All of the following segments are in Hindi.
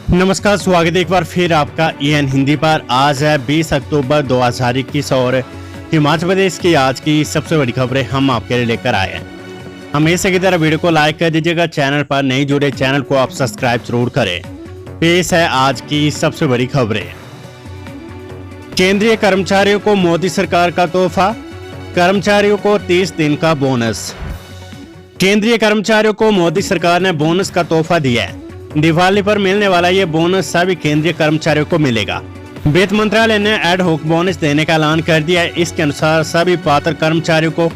नमस्कार, स्वागत है एक बार फिर आपका EN हिंदी पर। आज है 20 अक्टूबर 2021 और हिमाचल प्रदेश की आज की सबसे बड़ी खबरें हम आपके लिए लेकर आए हैं। हमेशा की तरह वीडियो को लाइक कर दीजिएगा, चैनल पर नहीं जुड़े चैनल को आप सब्सक्राइब जरूर करें। पेश है आज की सबसे बड़ी खबरें। केंद्रीय कर्मचारियों को मोदी सरकार का तोहफा, कर्मचारियों को 30 दिन का बोनस। केंद्रीय कर्मचारियों को मोदी सरकार ने बोनस का तोहफा दिया है। दिवाली पर मिलने वाला ये बोनस सभी केंद्रीय कर्मचारियों को मिलेगा। वित्त मंत्रालय ने एड हॉक बोनस देने का ऐलान कर दिया है। इसके अनुसार सभी पात्र कर्मचारियों को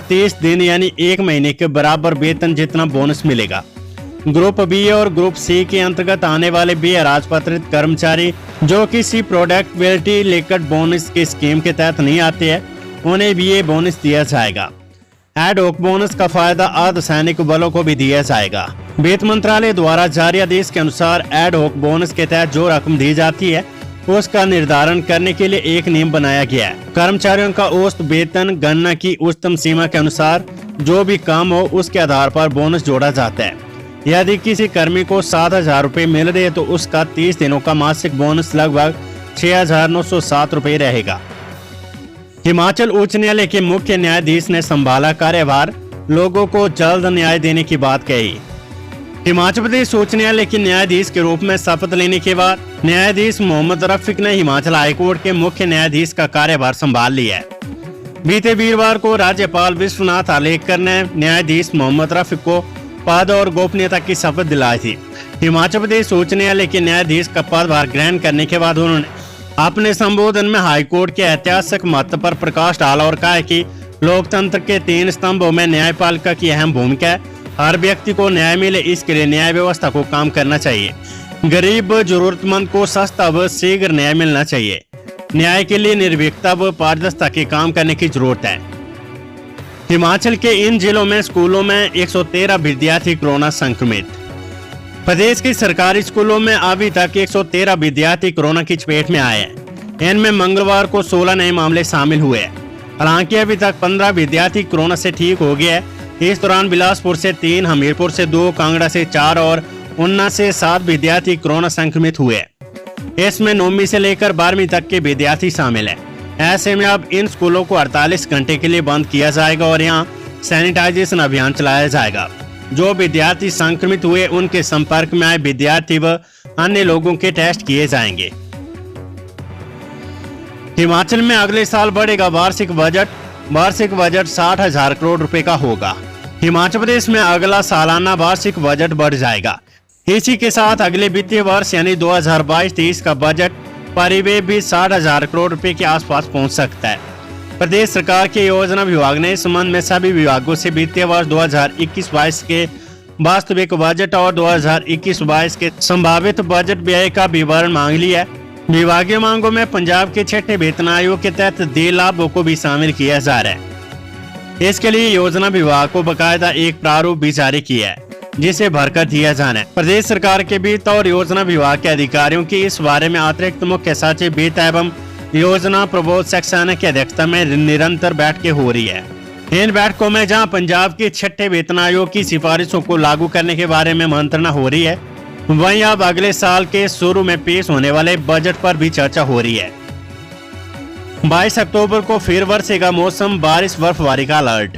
30 दिन यानी 1 महीने के बराबर वेतन जितना बोनस मिलेगा। ग्रुप बी और ग्रुप सी के अंतर्गत आने वाले भी राजपत्रित कर्मचारी जो किसी प्रोडक्टिविटी लिंक्ड बोनस की स्कीम के तहत नहीं आते हैं, उन्हें भी ये बोनस दिया जाएगा। एड हॉक बोनस का फायदा अर्धसैनिक बलों को भी दिया जाएगा। वित्त मंत्रालय द्वारा जारी आदेश के अनुसार एड हॉक बोनस के तहत जो रकम दी जाती है उसका निर्धारण करने के लिए एक नियम बनाया गया है। कर्मचारियों का औसत वेतन गणना की उच्चतम सीमा के अनुसार जो भी काम हो उसके आधार पर बोनस जोड़ा जाता है। यदि किसी कर्मी को 7,000 रुपए मिल रहे हैं तो उसका 30 दिनों का मासिक बोनस लगभग 6,907 रुपए रहेगा। हिमाचल उच्च न्यायालय के मुख्य न्यायाधीश ने संभाला कार्यभार, लोगों को जल्द न्याय देने की बात कही। हिमाचल प्रदेश उच्च न्यायालय के न्यायाधीश के रूप में शपथ लेने के बाद न्यायाधीश मोहम्मद रफीक ने हिमाचल हाईकोर्ट के मुख्य न्यायाधीश का कार्यभार संभाल लिया है। बीते वीरवार को राज्यपाल विश्वनाथ आलेकर ने न्यायाधीश मोहम्मद रफीक को पद और गोपनीयता की शपथ दिलाई थी। हिमाचल प्रदेश उच्च न्यायालय के न्यायाधीश का पदभार ग्रहण करने के बाद उन्होंने अपने संबोधन में हाईकोर्ट के ऐतिहासिक महत्व पर प्रकाश डाला और कहा कि लोकतंत्र के 3 स्तंभों में न्यायपालिका की अहम भूमिका है। हर व्यक्ति को न्याय मिले, इसके लिए न्याय व्यवस्था को काम करना चाहिए। गरीब जरूरतमंद को सस्ता व शीघ्र न्याय मिलना चाहिए। न्याय के लिए निर्भीकता व पारदर्शिता के काम करने की जरूरत है। हिमाचल के इन जिलों में स्कूलों में 113 विद्यार्थी कोरोना संक्रमित। प्रदेश के सरकारी स्कूलों में अभी तक 113 विद्यार्थी कोरोना की चपेट में आए हैं। इनमें मंगलवार को 16 नए मामले शामिल हुए हैं। हालांकि अभी तक 15 विद्यार्थी कोरोना से ठीक हो गए हैं। इस दौरान बिलासपुर से 3, हमीरपुर से 2, कांगड़ा से 4 और ऊना से 7 विद्यार्थी कोरोना संक्रमित हुए। इसमें 9वीं से लेकर 12वीं तक के विद्यार्थी शामिल हैं। ऐसे में अब इन स्कूलों को 48 घंटे के लिए बंद किया जाएगा और यहाँ सैनिटाइजेशन अभियान चलाया जाएगा। जो विद्यार्थी संक्रमित हुए उनके संपर्क में आए विद्यार्थी व अन्य लोगों के टेस्ट किए जाएंगे। हिमाचल में अगले साल बढ़ेगा वार्षिक बजट 60,000 करोड़ रुपए का होगा। हिमाचल प्रदेश में अगला सालाना वार्षिक बजट बढ़ जाएगा। इसी के साथ अगले वित्तीय वर्ष यानी 2022-23 का बजट परिव्यय भी 60,000 करोड़ रुपए के आसपास पहुंच सकता है। प्रदेश सरकार के योजना विभाग ने इस संबंध में सभी विभागों से वित्तीय वर्ष 2021-22 के वास्तविक बजट और 2021-22 के संभावित बजट व्यय का विवरण मांग लिया है। विभागीय मांगों में पंजाब के 6ठे वेतन आयोग के तहत देय लाभों को भी शामिल किया जा रहा है। इसके लिए योजना विभाग को बकायदा एक प्रारूप भी जारी किया है जिसे भरकर दिया जाना है। प्रदेश सरकार के वित्त और योजना विभाग के अधिकारियों की इस बारे में अतिरिक्त मुख्य सचिव वित्त एवं योजना प्रबोध सक्सेना की अध्यक्षता में निरंतर बैठकें हो रही है। इन बैठकों में जहां पंजाब के 6ठे वेतन आयोग की सिफारिशों को लागू करने के बारे में मंत्रणा हो रही है, वहीं अब अगले साल के शुरू में पेश होने वाले बजट पर भी चर्चा हो रही है। 22 अक्टूबर को फिर बरसेगा मौसम, बारिश बर्फबारी का अलर्ट।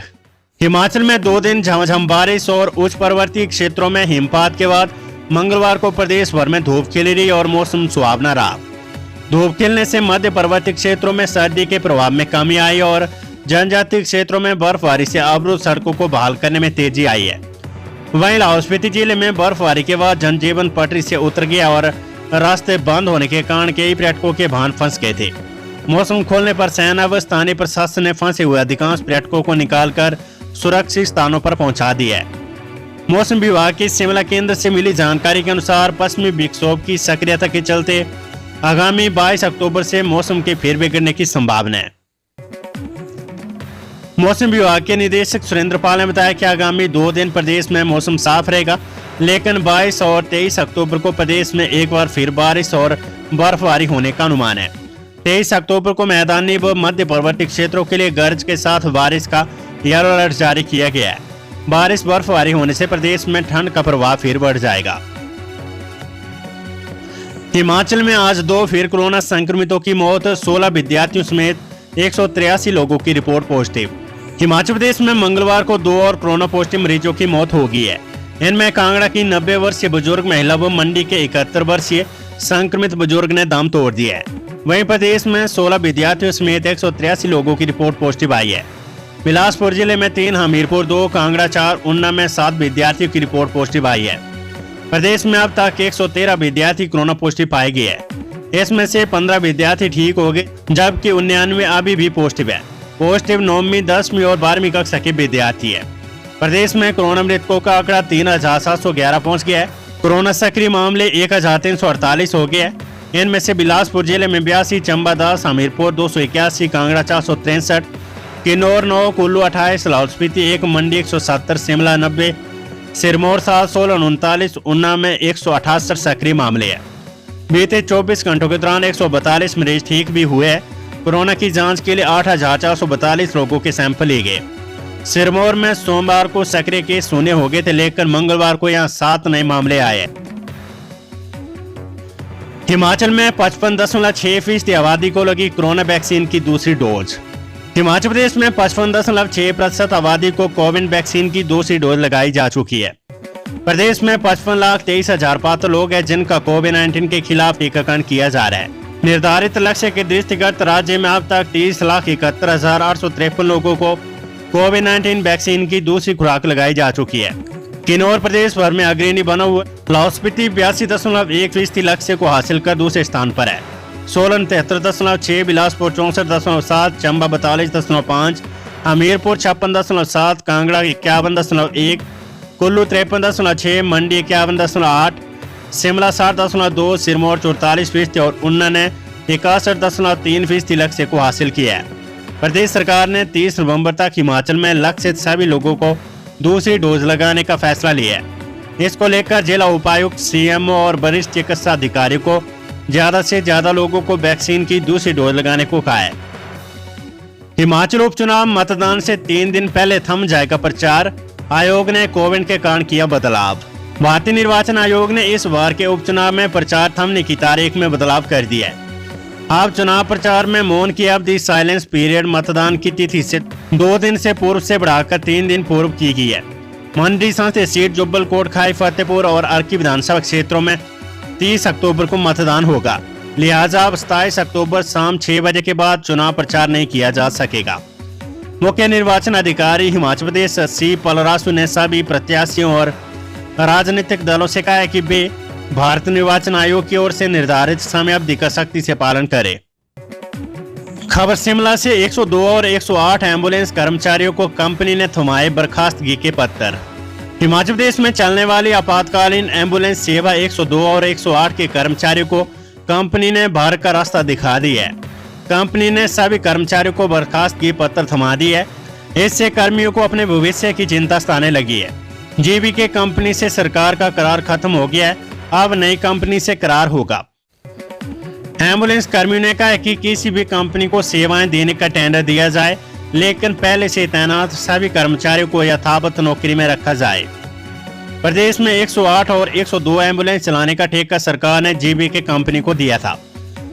हिमाचल में 2 दिन झमाझम बारिश और उच्च पर्वतीय क्षेत्रों में हिमपात के बाद मंगलवार को प्रदेश भर में धूप खिली रही और मौसम सुहावना रहा। धूप खिलने से मध्य पर्वतीय क्षेत्रों में सर्दी के प्रभाव में कमी आई और जनजातीय क्षेत्रों में बर्फबारी से अवरुद्ध सड़कों को बहाल करने में तेजी आई है। वहीं लाहौल स्पीति जिले में बर्फबारी के बाद जनजीवन पटरी से उतर गया और रास्ते बंद होने के कारण कई पर्यटकों के वाहन फंस गए थे। मौसम खोलने पर सेना व स्थानीय प्रशासन ने फंसे हुए अधिकांश पर्यटकों को निकालकर सुरक्षित स्थानों पर पहुंचा दिया है। मौसम विभाग के शिमला केंद्र से मिली जानकारी के अनुसार पश्चिमी विक्षोभ की सक्रियता के चलते आगामी 22 अक्टूबर से मौसम के फिर बिगड़ने की संभावना है। मौसम विभाग के निदेशक सुरेंद्र पाल ने बताया कि आगामी 2 दिन प्रदेश में मौसम साफ रहेगा, लेकिन 22 और 23 अक्टूबर को प्रदेश में एक बार फिर बारिश और बर्फबारी होने का अनुमान है। 23 अक्टूबर को मैदानी व मध्य पर्वतीय क्षेत्रों के लिए गरज के साथ बारिश का येलो अलर्ट जारी किया गया है। बारिश बर्फबारी होने से प्रदेश में ठंड का प्रभाव फिर बढ़ जाएगा। हिमाचल में आज दो फिर कोरोना संक्रमितों की मौत, 16 विद्यार्थियों समेत 183 लोगों की रिपोर्ट पॉजिटिव। हिमाचल प्रदेश में मंगलवार को दो और कोरोना पॉजिटिव मरीजों की मौत हो गई है। इनमें कांगड़ा की 90 वर्षीय बुजुर्ग महिला व मंडी के 71 वर्षीय संक्रमित बुजुर्ग ने दम तोड़ दिया है। वहीं प्रदेश में 16 विद्यार्थियों समेत 183 लोगों की रिपोर्ट पॉजिटिव आई है। बिलासपुर जिले में 3, हमीरपुर 2, कांगड़ा 4, ऊना में 7 विद्यार्थियों की रिपोर्ट पॉजिटिव आई है। प्रदेश में अब तक 113 विद्यार्थी कोरोना पॉजिटिव पाए गए हैं। इसमें से 15 विद्यार्थी ठीक हो गए, जबकि 99 अभी भी पॉजिटिव है। पॉजिटिव 9वीं, 10वीं और 12वीं कक्षा के विद्यार्थी है। प्रदेश में कोरोना मृतकों का आंकड़ा 3711 पहुंच गया है। कोरोना सक्रिय मामले 1348 हो गए हैं। इनमें से बिलासपुर जिले में 82, चंबा 10, हमीरपुर 281, कांगड़ा 463, किन्नौर 9, कुल्लू 28, लाहौल स्पीति 1, मंडी 170, शिमला 90, सिरमौर 7, सोलन 39, ऊना में 168 सक्रिय मामले हैं। बीते 24 घंटों के दौरान 142 मरीज ठीक भी हुए हैं। कोरोना की जांच के लिए 8442 लोगों के सैंपल लिए गए। सिरमौर में सोमवार को सक्रिय केस शून्य हो गए थे, लेकर मंगलवार को यहां 7 नए मामले आए। हिमाचल में 55.6% आबादी को लगी कोरोना वैक्सीन की दूसरी डोज। हिमाचल प्रदेश में 55.6% आबादी को कोविड वैक्सीन की दूसरी डोज लगाई जा चुकी है। प्रदेश में 55,23,000 पात्र लोग हैं जिनका कोविड-19 के खिलाफ टीकाकरण किया जा रहा है। निर्धारित लक्ष्य के दृष्टिगत राज्य में अब तक 30,71,853 लोगों को कोविड-19 वैक्सीन की दूसरी खुराक लगाई जा चुकी है। किन्नौर प्रदेश भर में अग्रणी बना हुआ, लाहौल स्पीति 82.1% लक्ष्य को हासिल कर दूसरे स्थान पर है। सोलन 73.6, बिलासपुर 64.7, चंबा 42.5, हमीरपुर 56.7, कांगड़ा 51.1, कुल्लू 53.6, मंडी 51.8, शिमला 60.2, सिरमौर 44% और ऊना ने 61.3% लक्ष्य को हासिल किया है। प्रदेश सरकार ने 30 नवंबर तक हिमाचल में लक्षित सभी लोगों को दूसरी डोज लगाने का फैसला लिया है। इसको लेकर जिला उपायुक्त, सीएमओ और वरिष्ठ चिकित्सा अधिकारियों को ज्यादा से ज्यादा लोगों को वैक्सीन की दूसरी डोज लगाने को कहा है। हिमाचल उपचुनाव मतदान से 3 दिन पहले थम जाएगा प्रचार, आयोग ने कोविड के कारण किया बदलाव। भारतीय निर्वाचन आयोग ने इस बार के उपचुनाव में प्रचार थमने की तारीख में बदलाव कर दिया है। अब चुनाव प्रचार में मौन की अवधि, साइलेंस पीरियड, मतदान की तिथि से 2 दिन से पूर्व से बढ़ाकर 3 दिन पूर्व की गई है। मंडी संसदीय सीट, जुब्बल कोटखाई, फतेहपुर और अर्की विधानसभा क्षेत्रों में 30 अक्टूबर को मतदान होगा, लिहाजा अब 27 अक्टूबर शाम 6 बजे के बाद चुनाव प्रचार नहीं किया जा सकेगा। मुख्य निर्वाचन अधिकारी हिमाचल प्रदेश सी पलरासु ने सभी प्रत्याशियों और राजनीतिक दलों से कहा है कि वे भारतीय निर्वाचन आयोग की ओर से निर्धारित समय अवधि का सख्ती से पालन करें। खबर शिमला से 102 और 108 एम्बुलेंस कर्मचारियों को कंपनी ने थमाए बर्खास्तगी के पत्र। हिमाचल प्रदेश में चलने वाली आपातकालीन एम्बुलेंस सेवा 102 और 108 के कर्मचारियों को कंपनी ने बाहर का रास्ता दिखा दिया है। कंपनी ने सभी कर्मचारियों को बर्खास्तगी पत्र थमा दी है। इससे कर्मियों को अपने भविष्य की चिंता सताने लगी है। जीबीके कंपनी से सरकार का करार खत्म हो गया है, अब नई कंपनी से करार होगा। एम्बुलेंस कर्मियों ने कहा है कि किसी भी कंपनी को सेवाएं देने का टेंडर दिया जाए, लेकिन पहले से तैनात सभी कर्मचारियों को यथावत नौकरी में रखा जाए। प्रदेश में 108 और 102 एम्बुलेंस चलाने का ठेका सरकार ने जीबीके कंपनी को दिया था।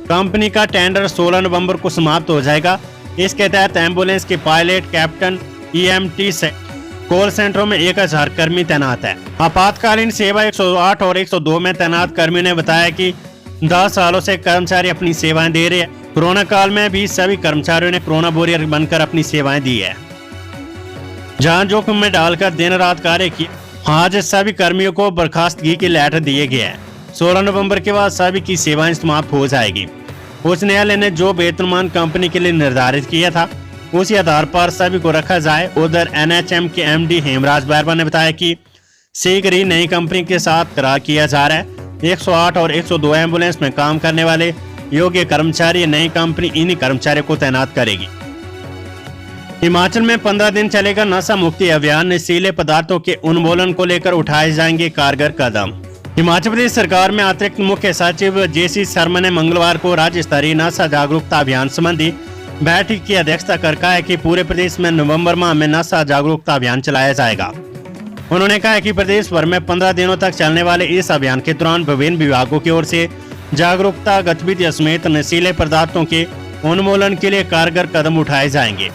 कंपनी का टेंडर 16 नवंबर को समाप्त हो जाएगा। इसके तहत एम्बुलेंस के पायलट, कैप्टन, ईएमटी से कॉल सेंटरों में 1000 कर्मी तैनात है। आपातकालीन सेवा 108 और 102 में तैनात कर्मी ने बताया कि 10 सालों से कर्मचारी अपनी सेवाएं दे रहे हैं। कोरोना काल में भी सभी कर्मचारियों ने कोरोना वॉरियर बनकर अपनी सेवाएं दी है, जान जोखिम में डालकर दिन रात कार्य किया। आज सभी कर्मियों को बर्खास्तगी के लेटर दिए गए हैं। 16 नवंबर के बाद सभी की सेवाएं समाप्त हो जाएगी। उच्च न्यायालय ने जो वेतनमान कंपनी के लिए निर्धारित किया था, उसी आधार पर सभी को रखा जाए। उधर एनएचएम के एमडी हेमराज बैरवा ने बताया कि शीघ्र ही नई कंपनी के साथ करार किया जा रहा है। 108 और 102 एम्बुलेंस में काम करने वाले योग्य कर्मचारी नई कंपनी इन्हीं कर्मचारियों को तैनात करेगी। हिमाचल में 15 दिन चलेगा नशा मुक्ति अभियान। नशीले पदार्थों के उन्मूलन को लेकर उठाए जाएंगे कारगर कदम। हिमाचल प्रदेश सरकार में अतिरिक्त मुख्य सचिव जेसी शर्मा ने मंगलवार को राज्य स्तरीय नशा जागरूकता अभियान संबंधी बैठक की अध्यक्षता कर कहा है कि पूरे प्रदेश में नवंबर माह में नशा जागरूकता अभियान चलाया जाएगा। उन्होंने कहा कि प्रदेश भर में 15 दिनों तक चलने वाले इस अभियान के दौरान विभिन्न विभागों की ओर से जागरूकता गतिविधियों समेत नशीले पदार्थों के उन्मूलन के लिए कारगर कदम उठाए जाएंगे।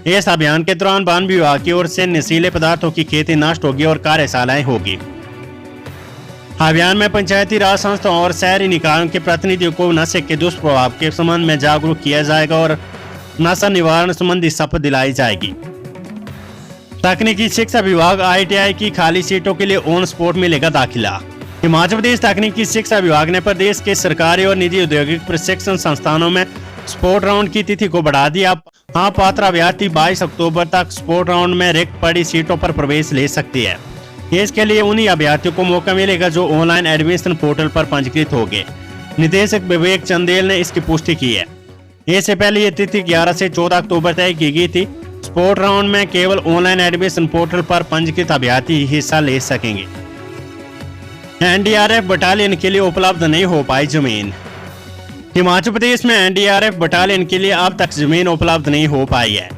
इस अभियान के दौरान वन विभाग की ओर से नशीले पदार्थों की खेती नष्ट होगी और कार्यशालाएं होगी। अभियान में पंचायती राज संस्थाओं और शहरी निकायों के प्रतिनिधियों को नशे के दुष्प्रभाव के संबंध में जागरूक किया जाएगा और नशा निवारण संबंधी शपथ दिलाई जाएगी। तकनीकी शिक्षा विभाग ITI की खाली सीटों के लिए ऑन स्पॉट मिलेगा दाखिला। हिमाचल प्रदेश तकनीकी शिक्षा विभाग ने प्रदेश के सरकारी और निजी औद्योगिक प्रशिक्षण संस्थानों में स्पोर्ट राउंड की तिथि को बढ़ा दिया। पात्र अभ्यर्थी 22 अक्टूबर तक स्पोर्ट राउंड में रिक्त पड़ी सीटों पर प्रवेश ले सकती है। इसके लिए उन्हीं अभ्यर्थियों को मौका मिलेगा जो ऑनलाइन एडमिशन पोर्टल पर पंजीकृत होंगे। निदेशक विवेक चंदेल ने इसकी पुष्टि की है। इससे पहले ये तिथि 11 से 14 अक्टूबर तय की गई थी। स्पोर्ट राउंड में केवल ऑनलाइन एडमिशन पोर्टल पर पंजीकृत अभ्यर्थी ही हिस्सा ले सकेंगे। NDRF बटालियन के लिए उपलब्ध नहीं हो पाई जमीन। हिमाचल प्रदेश में NDRF बटालियन के लिए अब तक जमीन उपलब्ध नहीं हो पाई है।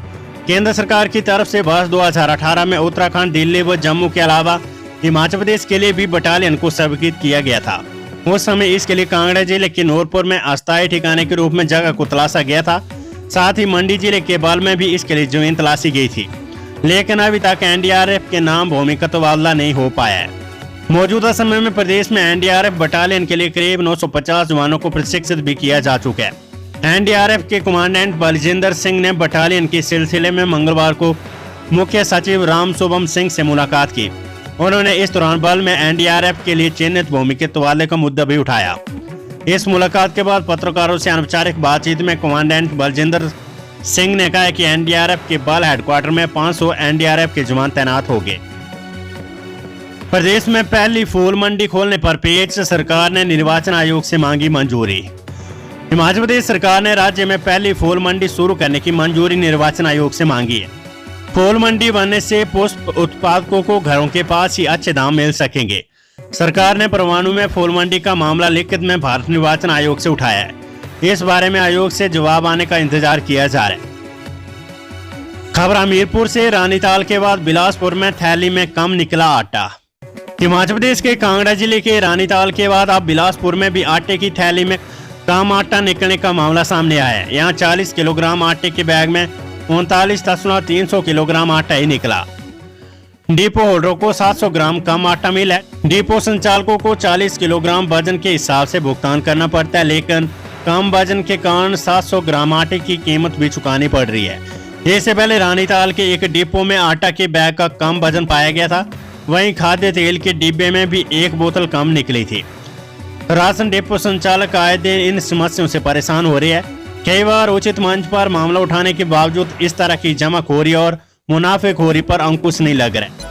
केंद्र सरकार की तरफ से वर्ष 2018 में उत्तराखंड, दिल्ली व जम्मू के अलावा हिमाचल प्रदेश के लिए भी बटालियन को स्वीकृत किया गया था। उस समय इसके लिए कांगड़ा जिले के नूरपुर में अस्थायी ठिकाने के रूप में जगह को तलाशा गया था। साथ ही मंडी जिले के बल में भी इसके लिए जमीन तलाशी गई थी, लेकिन अभी तक NDRF के नाम भूमि का तबादला नहीं हो पाया है। मौजूदा समय में प्रदेश में NDRF बटालियन के लिए करीब 950 जवानों को प्रशिक्षित भी किया जा चुका है। NDRF के कमांडेंट बलजिंदर सिंह ने बटालियन के सिलसिले में मंगलवार को मुख्य सचिव राम शुभम सिंह से मुलाकात की। उन्होंने इस दौरान बल में NDRF के लिए चिन्हित भूमि के तबादले का मुद्दा भी उठाया। इस मुलाकात के बाद पत्रकारों से अनौपचारिक बातचीत में कमांडेंट बलजिंदर सिंह ने कहा कि NDRF के बल हेडक्वार्टर में 500 NDRF के जवान तैनात हो गए। प्रदेश में पहली फूल मंडी खोलने पर पेश सरकार ने निर्वाचन आयोग से मांगी मंजूरी। हिमाचल प्रदेश सरकार ने राज्य में पहली फूल मंडी शुरू करने की मंजूरी निर्वाचन आयोग से मांगी है। फूल मंडी बनने से पुष्प उत्पादकों को घरों के पास ही अच्छे दाम मिल सकेंगे। सरकार ने परवाणु में फूल मंडी का मामला लिखित में भारत निर्वाचन आयोग से उठाया है। इस बारे में आयोग से जवाब आने का इंतजार किया जा रहा है। खबर हमीरपुर से। रानीताल के बाद बिलासपुर में थैली में कम निकला आटा। हिमाचल प्रदेश के कांगड़ा जिले के रानीताल के बाद अब बिलासपुर में भी आटे की थैली में कम आटा निकलने का मामला सामने आया है। यहाँ 40 किलोग्राम आटे के बैग में 39.300 किलोग्राम आटा ही निकला। डिपो होल्डरों को 700 ग्राम कम आटा मिला है। डिपो संचालकों को 40 किलोग्राम वजन के हिसाब से भुगतान करना पड़ता है, लेकिन कम वजन के कारण 700 ग्राम आटे की कीमत भी चुकानी पड़ रही है। इससे पहले रानीताल के एक डिपो में आटा के बैग का कम वजन पाया गया था। वहीं खाद्य तेल के डिब्बे में भी एक बोतल कम निकली थी। राशन डिपो संचालक आए दिन इन समस्याओं से परेशान हो रहे हैं। कई बार उचित मंच पर मामला उठाने के बावजूद इस तरह की जमाखोरी और मुनाफेखोरी पर अंकुश नहीं लग रहा है।